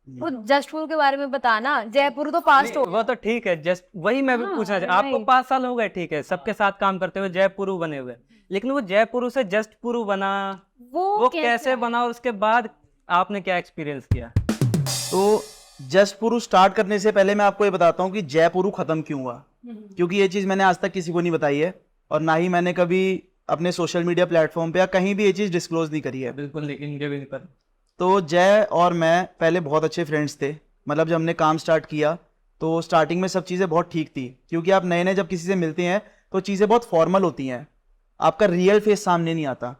तो जशपुर के बारे में बताना, जयपुर तो पास्ट हो। वो तो ठीक है, जस्ट वही मैं भी पूछना चाह आपको 5 साल हो गए, ठीक है, सबके साथ काम करते हुए जयपुरु बने हुए, लेकिन वो जयपुरु से जस्टपुरु बना, वो कैसे बना और उसके बाद आपने क्या एक्सपीरियंस किया? तो जसपुरु स्टार्ट करने से पहले मैं आपको ये बताता हूँ कि जयपुरु खत्म क्यों हुआ, क्योंकि ये चीज़ मैंने आज तक किसी को नहीं बताई है और ना ही मैंने कभी अपने सोशल मीडिया प्लेटफॉर्म पे या कहीं भी ये चीज़ डिस्क्लोज नहीं करी है। बिल्कुल, लेकिन मुझे भी नहीं पता। तो जय और मैं पहले बहुत अच्छे फ्रेंड्स थे, मतलब जब हमने काम स्टार्ट किया तो स्टार्टिंग में सब चीज़ें बहुत ठीक थी, क्योंकि आप नए नए जब किसी से मिलते हैं तो चीज़ें बहुत फॉर्मल होती हैं, आपका रियल फेस सामने नहीं आता।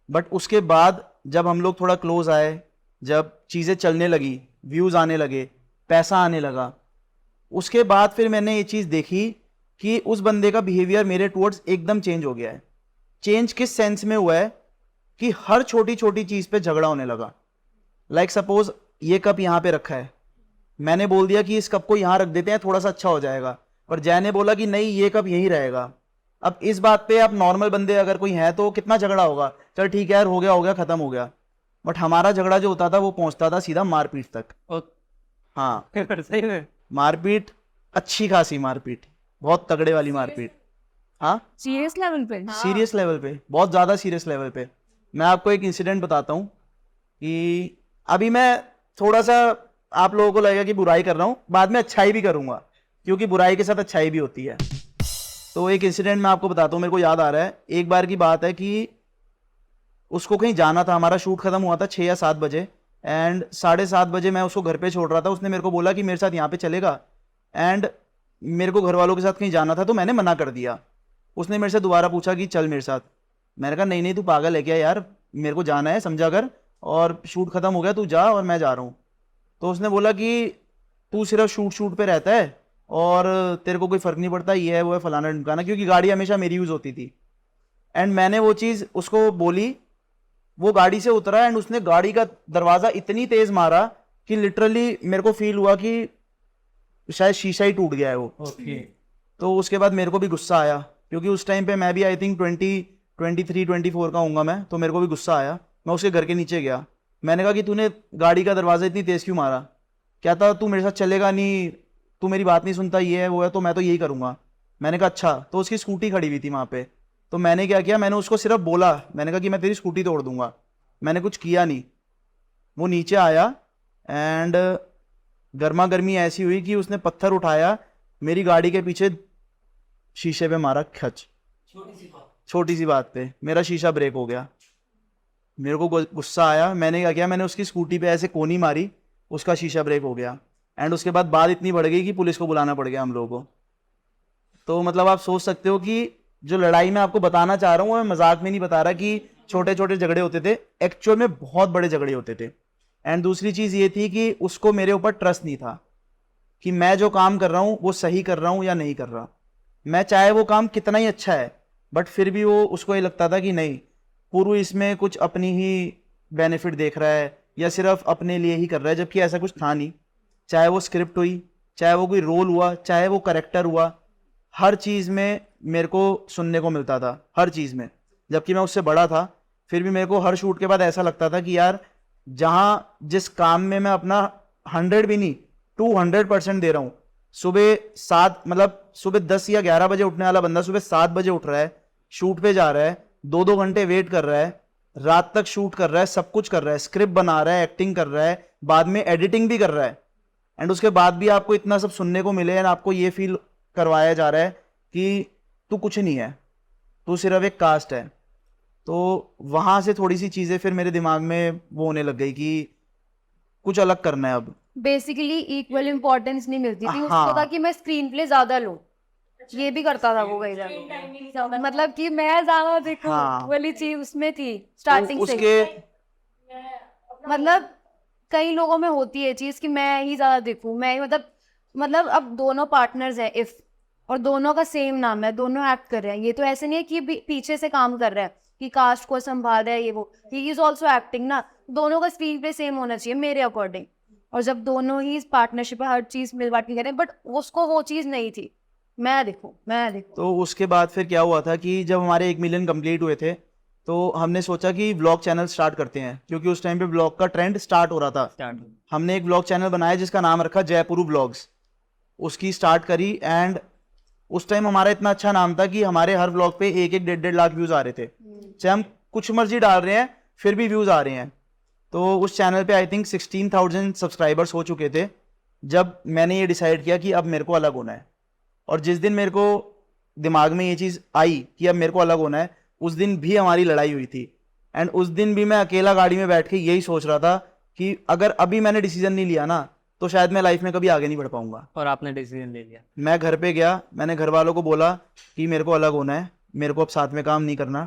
बट उसके बाद जब हम लोग थोड़ा क्लोज आए, जब चीज़ें चलने लगी, व्यूज़ आने लगे, पैसा आने लगा, उसके बाद फिर मैंने ये चीज़ देखी कि उस बंदे का बिहेवियर मेरे टुवर्ड्स एकदम चेंज हो गया है। चेंज किस सेंस में हुआ है कि हर छोटी छोटी चीज़ पे झगड़ा होने लगा। लाइक सपोज ये कप यहाँ पे रखा है, मैंने बोल दिया कि इस कप को यहाँ रख देते हैं, थोड़ा सा अच्छा हो जाएगा, पर जय ने बोला कि नहीं ये कप यहीं रहेगा। अब इस बात पे आप नॉर्मल बंदे अगर कोई है तो कितना झगड़ा होगा, चल ठीक है यार, हो गया खत्म हो गया। बट हमारा झगड़ा जो होता था वो पहुंचता था सीधा मारपीट तक। हाँ, सही में मारपीट, अच्छी खासी मारपीट, बहुत तगड़े वाली मारपीट। हाँ, सीरियस लेवल पे। सीरियस लेवल पे, बहुत ज़्यादा सीरियस लेवल पे। मैं आपको एक इंसिडेंट बताता हूँ कि अभी मैं थोड़ा सा, आप लोगों को लगेगा कि बुराई कर रहा हूँ, बाद में अच्छाई भी करूँगा, क्योंकि बुराई के साथ अच्छाई भी होती है। तो एक इंसिडेंट मैं आपको बताता हूँ, मेरे को याद आ रहा है। एक बार की बात है कि उसको कहीं जाना था, हमारा शूट खत्म हुआ था 6 या 7 बजे, एंड 7:30 बजे मैं उसको घर पे छोड़ रहा था। उसने मेरे को बोला कि मेरे साथ यहाँ पे चलेगा, एंड मेरे को घर वालों के साथ कहीं जाना था तो मैंने मना कर दिया। उसने मेरे से दोबारा पूछा कि चल मेरे साथ। मैंने कहा नहीं तू पागल है क्या यार, मेरे को जाना है, समझा कर, और शूट खत्म हो गया, तू जा और मैं जा रहा हूँ। तो उसने बोला कि तू सिर्फ शूट पे रहता है और तेरे को कोई फ़र्क नहीं पड़ता, ये है वो है फलाना ढिमकाना, क्योंकि गाड़ी हमेशा मेरी यूज़ होती थी। एंड मैंने वो चीज़ उसको बोली, वो गाड़ी से उतरा एंड उसने गाड़ी का दरवाज़ा इतनी तेज़ मारा कि लिटरली मेरे को फील हुआ कि शायद शीशा ही टूट गया है वो। तो उसके बाद मेरे को भी गुस्सा आया, क्योंकि उस टाइम पे मैं भी आई थिंक 23-24 का होऊंगा मैं, तो मेरे को भी गुस्सा आया। मैं उसके घर के नीचे गया, मैंने कहा कि तूने गाड़ी का दरवाज़ा इतनी तेज़ क्यों मारा? कहता तू मेरे साथ चलेगा नहीं, तू मेरी बात नहीं सुनता, ये है वो है, तो मैं तो यही करूँगा। मैंने कहा अच्छा। तो उसकी स्कूटी खड़ी हुई थी वहाँ पे, तो मैंने क्या किया, मैंने उसको सिर्फ बोला, मैंने कहा कि मैं तेरी स्कूटी तोड़ दूंगा, मैंने कुछ किया नहीं। वो नीचे आया एंड गर्मा गर्मी ऐसी हुई कि उसने पत्थर उठाया, मेरी गाड़ी के पीछे शीशे पे मारा खच। छोटी सी बात पे मेरा शीशा ब्रेक हो गया। मेरे को गुस्सा आया, मैंने क्या किया, मैंने उसकी स्कूटी पे ऐसे कोनी मारी, उसका शीशा ब्रेक हो गया। एंड उसके बाद बात इतनी बढ़ गई कि पुलिस को बुलाना पड़ गया हम लोगों को। तो मतलब आप सोच सकते हो कि जो लड़ाई मैं आपको बताना चाह रहा हूँ, मैं मजाक में नहीं बता रहा कि छोटे छोटे झगड़े होते थे, एक्चुअल में बहुत बड़े झगड़े होते थे। एंड दूसरी चीज़ ये थी कि उसको मेरे ऊपर ट्रस्ट नहीं था कि मैं जो काम कर रहा हूँ वो सही कर रहा हूँ या नहीं कर रहा। मैं चाहे वो काम कितना ही अच्छा है, बट फिर भी वो, उसको ये लगता था कि नहीं, पूरू इसमें कुछ अपनी ही बेनिफिट देख रहा है या सिर्फ अपने लिए ही कर रहा है, जबकि ऐसा कुछ था नहीं। चाहे वो स्क्रिप्ट हुई, चाहे वो कोई रोल हुआ, चाहे वो करेक्टर हुआ, हर चीज़ में मेरे को सुनने को मिलता था, हर चीज़ में। जबकि मैं उससे बड़ा था, फिर भी मेरे को हर शूट के बाद ऐसा लगता था कि यार, जहाँ जिस काम में मैं अपना 100 भी नहीं 200% दे रहा हूँ, सुबह 7, मतलब सुबह 10 या 11 बजे उठने वाला बंदा सुबह 7 बजे उठ रहा है, शूट पे जा रहा है, 2-2 घंटे वेट कर रहा है, रात तक शूट कर रहा है, सब कुछ कर रहा है, स्क्रिप्ट बना रहा है, एक्टिंग कर रहा है, बाद में एडिटिंग भी कर रहा है, एंड उसके बाद भी आपको इतना सब सुनने को मिले एंड आपको ये फील करवाया जा रहा है कि तू कुछ नहीं है, तू सिर्फ एक कास्ट है। तो वहां से थोड़ी सी चीजें फिर मेरे दिमाग में वो होने लग गई कि कुछ अलग करना है अब। बेसिकली इक्वल इम्पोर्टेंस नहीं मिलती थी उसको, हाँ। था कि मैं स्क्रीन प्ले ज्यादा लूं, ये भी करता था वो कई बार, मतलब कि मैं ज्यादा देखूं, हाँ। वाली चीज उसमें थी स्टार्टिंग तो से। उसके मतलब कई लोगों में होती है चीज कि मैं ही ज्यादा देखूं, मैं ही, मतलब अब दोनों पार्टनर्स हैं इफ, और दोनों का सेम नाम है, दोनों एक्ट कर रहे हैं, ये तो ऐसे नहीं है कि पीछे से काम कर रहा है कि कास्ट को संभाल रहा है ये वो, ही इज ऑल्सो एक्टिंग ना। दोनों का स्क्रीन पे सेम होना चाहिए मेरे अकॉर्डिंग। और जब दोनों ही इस पार्टनरशिप में हर चीज मिल बांट के करें, बट उसको वो चीज नहीं थी, मैं देखूं। तो उसके बाद फिर क्या हुआ था कि जब हमारे 1 मिलियन कंप्लीट हुए थे, तो हमने सोचा कि व्लॉग चैनल स्टार्ट करते हैं, क्योंकि उस टाइम पे व्लॉग का ट्रेंड स्टार्ट हो रहा था। हमने एक व्लॉग चैनल बनाया जिसका नाम रखा जयपुरू व्लॉग्स, उसकी स्टार्ट करी। एंड उस टाइम हमारा इतना अच्छा नाम था कि हमारे हर व्लॉग पे 1-1 1.5 लाख व्यूज आ रहे थे, चाहे हम कुछ मर्जी डाल रहे हैं फिर भी व्यूज आ रहे हैं। तो उस चैनल पे आई थिंक 16,000 सब्सक्राइबर्स हो चुके थे जब मैंने ये डिसाइड किया कि अब मेरे को अलग होना है। और जिस दिन मेरे को दिमाग में ये चीज़ आई कि अब मेरे को अलग होना है, उस दिन भी हमारी लड़ाई हुई थी। एंड उस दिन भी मैं अकेला गाड़ी में बैठ के यही सोच रहा था कि अगर अभी मैंने डिसीजन नहीं लिया ना तो शायद मैं लाइफ में कभी आगे नहीं बढ़ पाऊंगा। और आपने डिसीजन ले लिया। मैं घर पे गया, मैंने घर वालों को बोला कि मेरे को अलग होना है, मेरे को अब साथ में काम नहीं करना।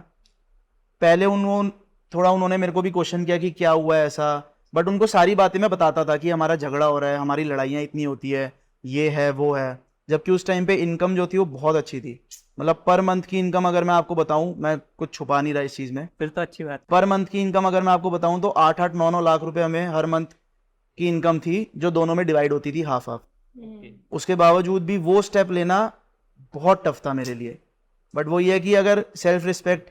पहले उन्होंने मेरे को भी क्वेश्चन किया कि क्या हुआ है ऐसा, बट उनको सारी बातें मैं बताता था कि हमारा झगड़ा हो रहा है, हमारी लड़ाइयाँ इतनी होती है, ये है वो है। जबकि उस टाइम पे इनकम जो थी वो बहुत अच्छी थी, मतलब पर मंथ की इनकम अगर मैं आपको बताऊं, मैं कुछ छुपा नहीं रहा इस चीज़ में, फिर तो अच्छी बात। पर मंथ की इनकम अगर मैं आपको बताऊं तो 8-8 9-9 लाख रुपए हमें हर मंथ की इनकम थी, जो दोनों में डिवाइड होती थी हाफ हाफ। उसके बावजूद भी वो स्टेप लेना बहुत टफ था मेरे लिए। बट वो ये है कि अगर सेल्फ रिस्पेक्ट,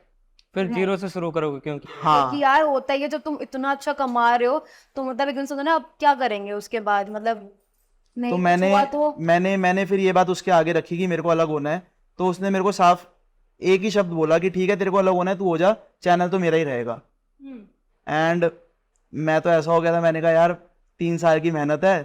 फिर जीरो से शुरू करोगे क्योंकि हाँ कि यार होता ही है, जब तुम इतना अच्छा कमा रहे हो तो मतलब एकदम से ना अब क्या करेंगे उसके बाद, मतलब नहीं तो कुछ मैंने हुआ तो मैंने फिर ये बात उसके आगे रखी कि मेरे को अलग होना है। तो उसने मेरे को साफ एक ही शब्द बोला कि ठीक है तेरे को अलग होना है, तू हो जा, चैनल तो मेरा ही रहेगा। एंड मैं तो ऐसा हो गया था, मैंने कहा यार 3 साल की मेहनत है,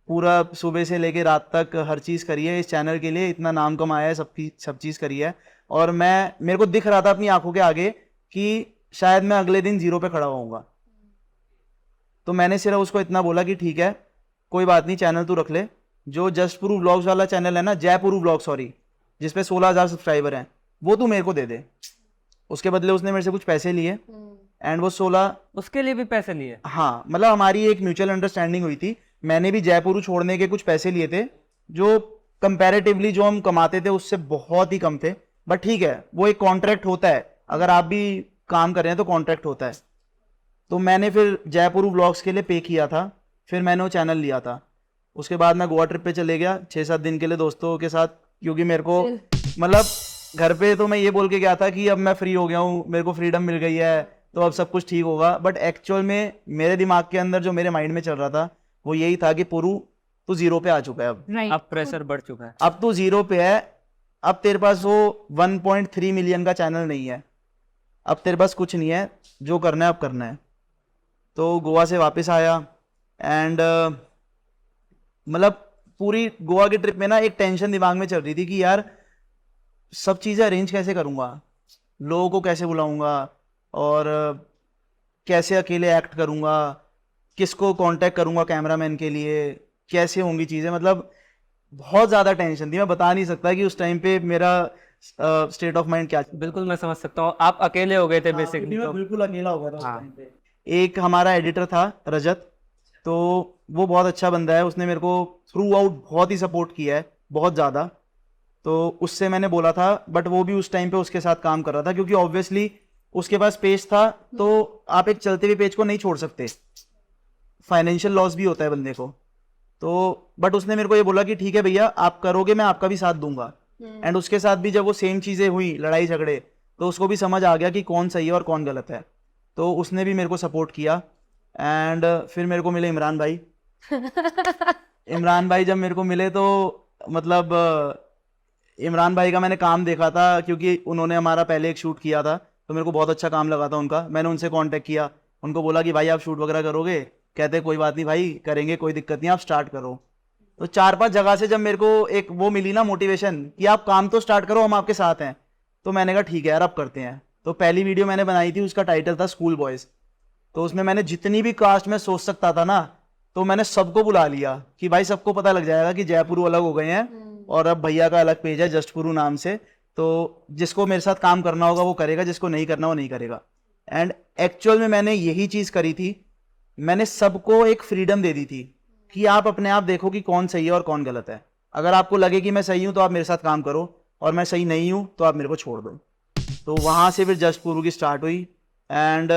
पूरा सुबह से लेके रात तक हर चीज़ करी है इस चैनल के लिए, इतना नाम कमाया है, सब चीज़ करी है। और मेरे को दिख रहा था अपनी आंखों के आगे कि शायद मैं अगले दिन जीरो पे खड़ा होऊंगा। तो मैंने सिर्फ उसको इतना बोला कि ठीक है कोई बात नहीं, चैनल तू रख ले, जो जस्टपुरू व्लॉग्स वाला चैनल है ना, जयपुरू व्लॉग सॉरी, जिसपे 16,000 सब्सक्राइबर हैं, वो तू मेरे को दे दे। उसके बदले उसने मेरे से कुछ पैसे लिए एंड वो 16, उसके लिए भी पैसे लिए। हाँ मतलब हमारी एक म्यूचुअल अंडरस्टैंडिंग हुई थी। मैंने भी जयपुरू छोड़ने के कुछ पैसे लिए थे जो कंपैरेटिवली जो हम कमाते थे उससे बहुत ही कम थे, बट ठीक है वो एक कॉन्ट्रैक्ट होता है, अगर आप भी काम कर रहे हैं तो कॉन्ट्रैक्ट होता है। तो मैंने फिर जयपुरू व्लॉग्स के लिए पे किया था, फिर मैंने वो चैनल लिया था। उसके बाद मैं गोवा ट्रिप पे चले गया 6-7 दिन के लिए दोस्तों के साथ, क्योंकि मेरे को मतलब घर पे तो मैं ये बोल के गया था कि अब मैं फ्री हो गया हूँ, मेरे को फ्रीडम मिल गई है, तो अब सब कुछ ठीक होगा। बट एक्चुअल में मेरे दिमाग के अंदर जो मेरे माइंड में चल रहा था वो यही था कि पुरू तू जीरो पे आ चुका है, अब प्रेशर बढ़ चुका है, अब तू जीरो पे है, अब तेरे पास वो 1.3 मिलियन का चैनल नहीं है, अब तेरे पास कुछ नहीं है, जो करना है अब करना है। तो गोवा से वापस आया एंड मतलब पूरी गोवा की ट्रिप में ना एक टेंशन दिमाग में चल रही थी कि यार सब चीज़ें अरेंज कैसे करूँगा, लोगों को कैसे बुलाऊंगा, और कैसे अकेले एक्ट करूँगा, किसको कांटेक्ट करूँगा कैमरामैन के लिए, कैसे होंगी चीज़ें, मतलब बहुत ज़्यादा टेंशन थी। मैं बता नहीं सकता कि उस टाइम पे मेरा स्टेट ऑफ माइंड क्या। बिल्कुल मैं समझ सकता हूँ, आप अकेले हो गए थे बेसिकली। मैं बिल्कुल अकेला हो गया था उस टाइम पे। एक हमारा एडिटर था रजत, तो वो बहुत अच्छा बंदा है, उसने मेरे को थ्रू आउट बहुत ही सपोर्ट किया है, बहुत ज़्यादा। तो उससे मैंने बोला था, बट वो भी उस टाइम पे उसके साथ काम कर रहा था, क्योंकि ऑब्वियसली उसके पास पेज था, तो आप एक चलते हुए पेज को नहीं छोड़ सकते, फाइनेंशियल लॉस भी होता है बंदे को। तो बट उसने मेरे को ये बोला कि ठीक है भैया आप करोगे, मैं आपका भी साथ दूंगा। एंड उसके साथ भी जब वो सेम चीज़ें हुई, लड़ाई झगड़े, तो उसको भी समझ आ गया कि कौन सही है और कौन गलत है, तो उसने भी मेरे को सपोर्ट किया। एंड फिर मेरे को मिले इमरान भाई। इमरान भाई जब मेरे को मिले तो मतलब इमरान भाई का मैंने काम देखा था, क्योंकि उन्होंने हमारा पहले एक शूट किया था, तो मेरे को बहुत अच्छा काम लगा था उनका। मैंने उनसे कांटेक्ट किया, उनको बोला कि भाई आप शूट वगैरह करोगे, कहते कोई बात नहीं भाई करेंगे, कोई दिक्कत नहीं, आप स्टार्ट करो। तो 4-5 जगह से जब मेरे को एक वो मिली ना मोटिवेशन कि आप काम तो स्टार्ट करो, हम आपके साथ हैं, तो मैंने कहा ठीक है यार अब करते हैं। तो पहली वीडियो मैंने बनाई थी, उसका टाइटल था स्कूल बॉयज़। तो उसमें मैंने जितनी भी कास्ट में सोच सकता था ना, तो मैंने सबको बुला लिया कि भाई सबको पता लग जाएगा कि जयपुरू अलग हो गए हैं और अब भैया का अलग पेज है जस्टपुरू नाम से, तो जिसको मेरे साथ काम करना होगा वो करेगा, जिसको नहीं करना वो नहीं करेगा। एंड एक्चुअल में मैंने यही चीज़ करी थी, मैंने सबको एक फ्रीडम दे दी थी कि आप अपने आप देखो कि कौन सही है और कौन गलत है। अगर आपको लगे कि मैं सही हूँ तो आप मेरे साथ काम करो, और मैं सही नहीं हूँ तो आप मेरे को छोड़ दो। तो वहाँ से फिर जस्टपुरू की स्टार्ट हुई। एंड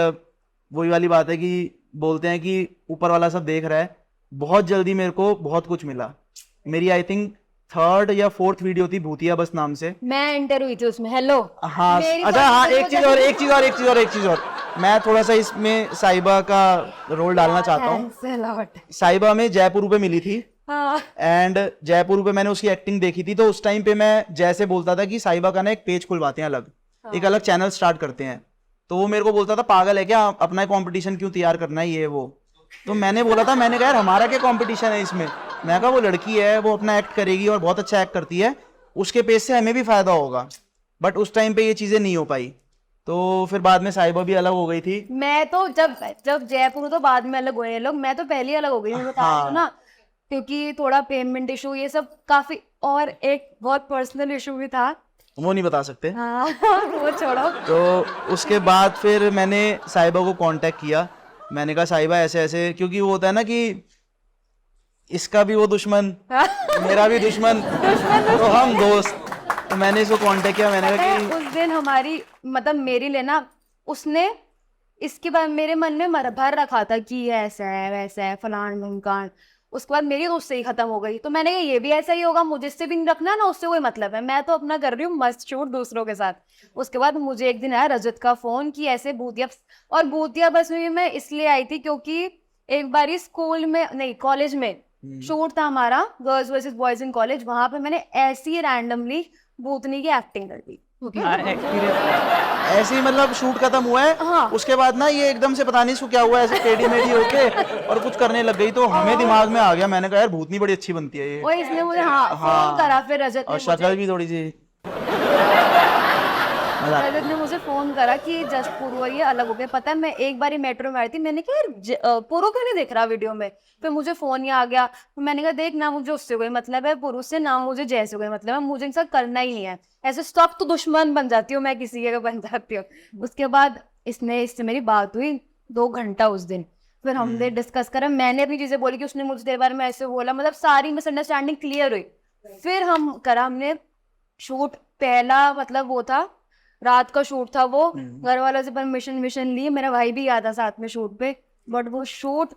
वही वाली बात है कि बोलते हैं कि ऊपर वाला सब देख रहा है, बहुत जल्दी मेरे को बहुत कुछ मिला। मेरी आई थिंक 3rd या 4th वीडियो थी भूतिया बस नाम से। मैं एंटर हुई थी उसमें, हेलो। हाँ मेरी अच्छा, हाँ पर्सनल एक चीज और मैं थोड़ा सा इसमें साहिबा का रोल डालना चाहता हूँ। सैलावट। साहिबा में जयपुर पे मिली थी हाँ एंड जयपुर पे मैंने उसकी एक्टिंग देखी थी, तो उस टाइम पे मैं जैसे बोलता था कि साहिबा का ना एक पेज खुलवाते हैं अलग, एक अलग चैनल स्टार्ट करते हैं, तो वो मेरे को बोलता था पागल है क्या, अपना कंपटीशन क्यों तैयार करना है ये वो। तो मैंने बोला था, मैंने कहा यार हमारा क्या कंपटीशन है इसमें, मैं कहा वो लड़की है, वो अपना एक्ट करेगी और बहुत अच्छा एक्ट करती है, उसके पेज से हमें भी फायदा होगा। बट उस टाइम पे ये चीजें नहीं हो पाई, तो फिर बाद में साहिबा भी अलग हो गई थी। मैं तो जब जब जयपुर तो बाद में अलग हुए ये लोग, मैं तो पहले ही अलग हो गई, मैं बता रही हूँ ना, क्योंकि थोड़ा पेमेंट इशू ये सब काफी, और एक बहुत पर्सनल इशू भी था। वो नहीं बता सकते। हाँ वो छोड़ो। तो उसके बाद फिर मैंने साहिबा को कांटेक्ट किया, मैंने कहा साहिबा ऐसे ऐसे, क्योंकि वो होता है ना कि इसका भी वो दुश्मन मेरा भी दुश्मन तो हम दोस्त। तो मैंने इसको कांटेक्ट किया, मैंने कहा कि उस दिन हमारी मतलब मेरी लेना, उसने इसके बाद मेरे मन में भर रखा था कि ये ऐसा है वैसा है फलान ढिमकान, उसके बाद मेरी तो उससे ही खत्म हो गई। तो मैंने कहा ये भी ऐसा ही होगा, मुझे इससे भी नहीं रखना ना, उससे कोई मतलब है, मैं तो अपना कर रही हूँ मस्त शूट दूसरों के साथ। उसके बाद मुझे एक दिन आया रजत का फोन कि ऐसे भूतिया, और भूतिया बस में मैं इसलिए आई थी क्योंकि एक बार स्कूल में नहीं कॉलेज में शूट था हमारा, girls versus boys in college, वहां पे मैंने ऐसी ही रैंडमली भूतनी की एक्टिंग कर दी। एक्सपीरियंस ऐसे ही मतलब शूट खत्म हुआ है। हाँ। उसके बाद ना ये एकदम से पता नहीं इसको क्या हुआ, ऐसे टेढ़ी मेढ़ी होके और कुछ करने लग गई, तो हमें दिमाग में आ गया, मैंने कहा यार भूतनी बड़ी अच्छी बनती है ये, और इसने मुझे फोन करा, फिर रजत और ने शक्ल भी थोड़ी सी रजत ने मुझे फोन करा कि जस्ट पुरु और ये अलग हो गए। पता है मैं एक बार ही मेट्रो में आई थी, मैंने कहा यार पुरु क्यों नहीं दिख रहा वीडियो में, फिर मुझे फोन ही आ गया, मैंने कहा देख ना मुझे उससे कोई मतलब है पुरु से, ना मुझे जय से कोई मतलब है, मुझे इनसे करना ही नहीं है, ऐसे स्टॉप तो दुश्मन बन जाती हूँ मैं किसी के बन जाती हूँ। उसके बाद इससे मेरी बात हुई 2 घंटा उस दिन, फिर हमने डिस्कस करा, मैंने अपनी चीजें बोली कि उसने मुझे तेरे बारे में ऐसे बोला, मतलब सारी मिसअंडरस्टैंडिंग क्लियर हुई। फिर हमने शूट पहला मतलब वो था रात का शूट था, वो घर वालों से परमिशन ली, मेरा भाई भी आया था साथ में शूट पे, बट वो शूट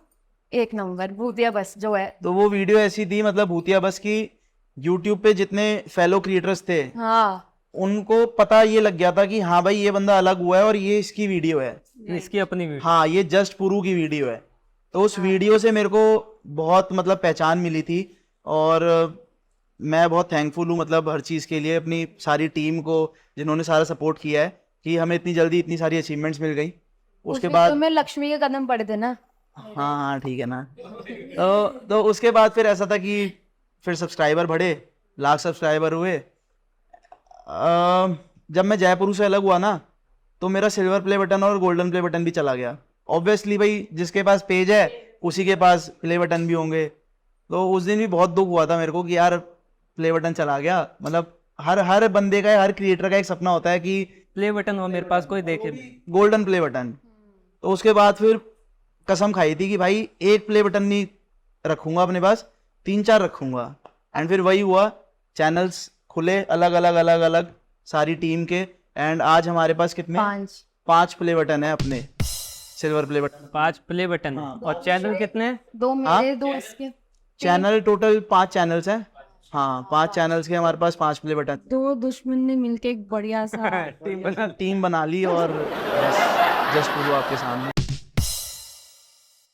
एक नंबर भूतिया बस जो है। तो वो वीडियो ऐसी थी मतलब भूतिया बस की, यूट्यूब पे जितने फेलो क्रिएटर्स थे हाँ उनको पता ये लग गया था कि हाँ भाई ये बंदा अलग हुआ है और ये इसकी वीडियो है, इसकी अपनी वीडियो। हाँ ये जस्ट पुरु की वीडियो है। तो उस वीडियो से मेरे को बहुत मतलब पहचान मिली थी, और मैं बहुत थैंकफुल हूँ मतलब हर चीज़ के लिए, अपनी सारी टीम को जिन्होंने सारा सपोर्ट किया है कि हमें इतनी जल्दी इतनी सारी अचीवमेंट्स मिल गई। उसके बाद में लक्ष्मी के कदम पड़े थे ना। हाँ ठीक है ना। तो उसके बाद फिर ऐसा था कि फिर सब्सक्राइबर बढ़े, 1 लाख सब्सक्राइबर हुए। जब मैं जयपुर से अलग हुआ ना, तो मेरा सिल्वर प्ले बटन और गोल्डन प्ले बटन भी चला गया। ऑब्वियसली भाई जिसके पास पेज है उसी के पास प्ले बटन भी होंगे, तो उस दिन भी बहुत दुख हुआ था मेरे को कि यार प्ले बटन चला गया। मतलब हर बंदे का, हर क्रिएटर का एक सपना होता है कि प्ले बटन हो मेरे पास कोई देखे। Golden play button. तो उसके बाद फिर कसम खाई थी कि भाई एक प्ले बटन नहीं रखूंगा अपने पास, 3-4 रखूंगा। एंड फिर वही हुआ, चैनल्स खुले अलग अलग सारी टीम के, एंड आज हमारे पास कितने 5 प्ले बटन है अपने, silver play button 5 play button है। और चैनल कितने? 2 मेरे 2 इसके। चैनल टोटल 5 चैनल्स हैं। हाँ 5 चैनल्स के हमारे पास 5 प्ले बटन। 2 दुश्मन ने मिलके एक बढ़िया सा टीम बना ली और जस्ट पुरु आपके सामने।